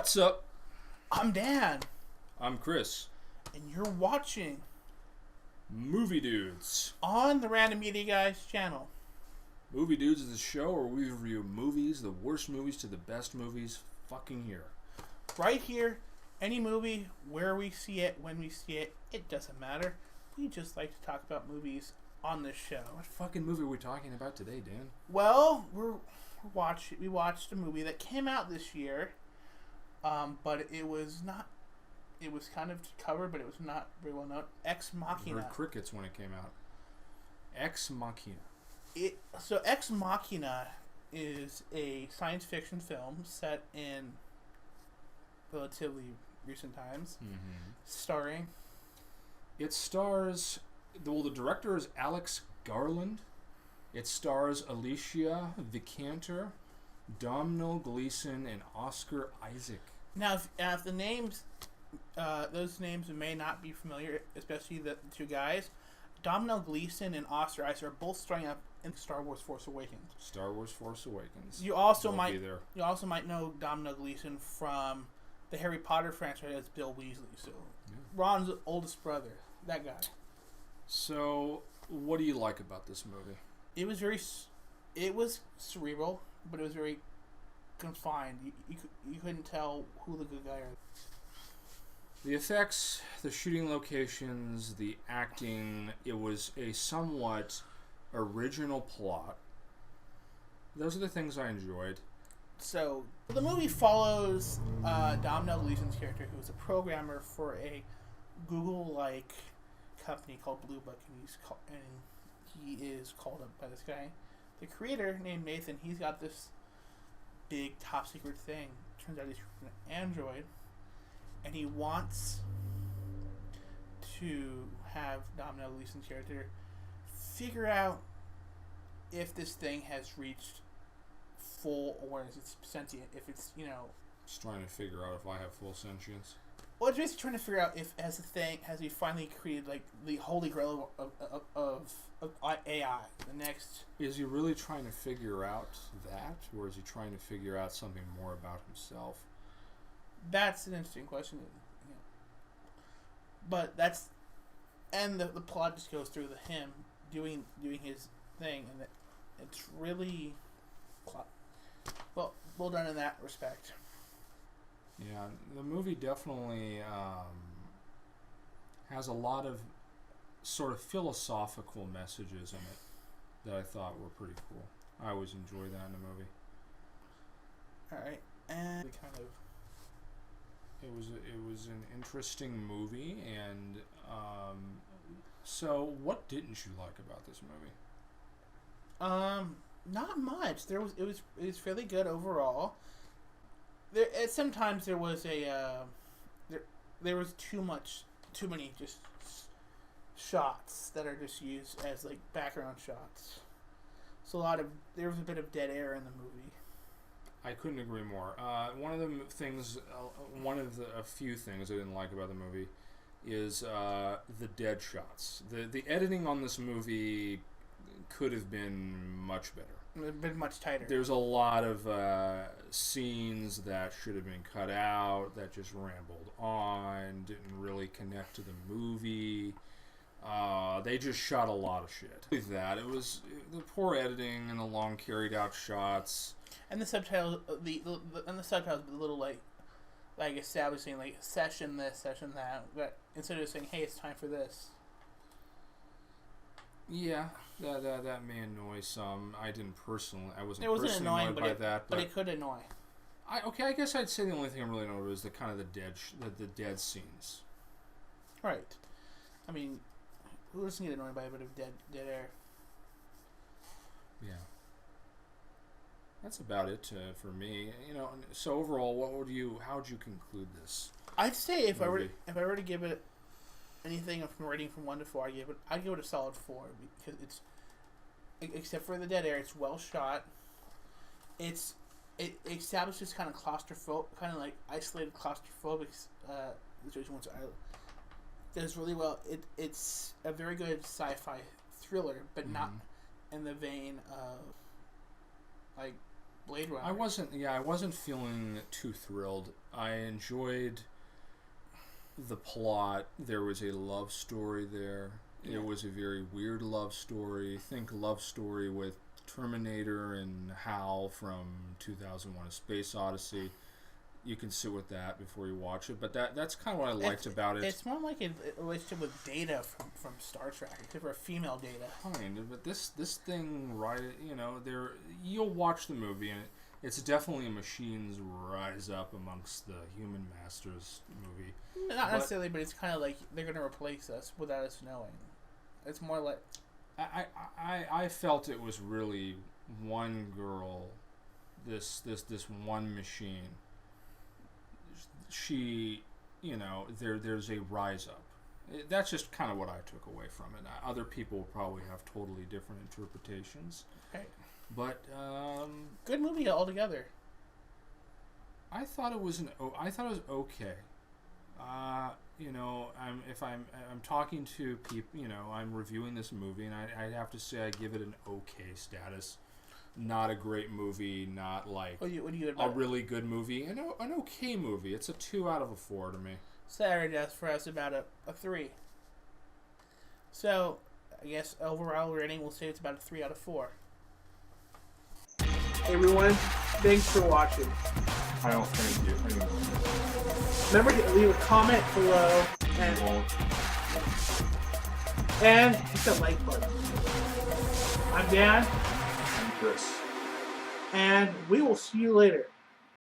What's up? I'm Dan, I'm Chris. and you're watching Movie Dudes. on the Random Media Guys channel. Movie Dudes is a show where we review movies, the worst movies to the best movies fucking here. Right here, any movie, where we see it, when we see it, it doesn't matter. We just like to talk about movies on this show. What fucking movie are we talking about today, Dan? Well, we watched a movie that came out this year, but it was not. It was kind of covered, but it was not very well known. Ex Machina. I heard crickets when it came out. Ex Machina. So Ex Machina is a science fiction film set in relatively recent times, starring. It stars. The director is Alex Garland. It stars Alicia Vikander, Domhnall Gleeson, and Oscar Isaac. Now, if the names, those names may not be familiar, especially the two guys. Domhnall Gleeson and Oscar Isaac are both starring up in Star Wars: Force Awakens. Star Wars: Force Awakens. You also They'll might be there. you also might know Domhnall Gleeson from the Harry Potter franchise as Bill Weasley. So Ron's oldest brother, that guy. So, what do you like about this movie? It was cerebral, but it was very confined. You couldn't tell who the good guy is. The effects, the shooting locations, the acting, it was a somewhat original plot. Those are the things I enjoyed. So, the movie follows Domhnall Gleeson's character, who is a programmer for a Google-like company called Blue Book, and he is called up by this guy. The creator, named Nathan, he's got this big top-secret thing. Turns out he's an android, and he wants to have Domhnall Gleeson's character figure out if this thing has reached full awareness, it's sentient, if it's, Just trying to figure out if I have full sentience. well, it's basically trying to figure out if, has he finally created, like, the holy grail of AI, the next... Is he really trying to figure out that, or is he trying to figure out something more about himself? That's an interesting question. But that's... And the plot just goes through him doing his thing, and it's really... well done in that respect. Yeah, the movie definitely has a lot of sort of philosophical messages in it that I thought were pretty cool. I always enjoy that in a movie. Alright, and kind of... It was an interesting movie, and so what didn't you like about this movie? Not much. It was fairly good overall. Sometimes there was there was too many just shots that are just used as like background shots. So there was a bit of dead air in the movie. I couldn't agree more. One of a few things I didn't like about the movie is the dead shots. The editing on this movie could have been much better. It would have been much tighter. There's a lot of scenes that should have been cut out, that just rambled on, didn't really connect to the movie. They just shot a lot of shit. It was the poor editing and the long carried out shots. And the subtitles, a little like establishing like session this, session that. But instead of saying, "Hey, it's time for this." Yeah, that may annoy some. I wasn't annoying, personally annoyed by that, but it could annoy. I guess I'd say the only thing I'm really annoyed with is the kind of the dead scenes. Right. I mean, who doesn't get annoyed by a bit of dead air? Yeah. That's about it for me. So overall, how would you conclude this? I'd say if I were to give it anything from rating from 1 to 4, I'd give it a solid 4, because it's, except for the dead air, it's well shot. It establishes kind of like isolated claustrophobic situations. Does really well. It's a very good sci-fi thriller, but not in the vein of like Blade Runner. I wasn't feeling too thrilled. I enjoyed the plot. There was a love story there. Yeah. It was a very weird love story. Think love story with Terminator and Hal from 2001: A Space Odyssey. You can sit with that before you watch it, but that's kind of what I liked about it. It's more like a relationship with Data from Star Trek, except for a female Data. Kind of, but this thing, right? You'll watch the movie, and it's definitely Machine's rise up amongst the Human Masters movie. Not necessarily, but it's kind of like they're going to replace us without us knowing. It's more like I felt it was really one girl, this one machine. She, there's a rise up. That's just kind of what I took away from it. Other people will probably have totally different interpretations. Okay. But good movie altogether. I thought it was okay. I'm talking to people. I'm reviewing this movie, and I'd have to say I give it an okay status. Not a great movie, not like what do you a really good movie. An okay movie. It's a 2 out of a 4 to me. Saturday Death for us about a 3. So, I guess overall rating, we'll say it's about a 3 out of 4. Hey everyone, thanks for watching. I don't thank you. Remember to leave a comment below and hit the like button. I'm Dan. I'm Chris. And we will see you later.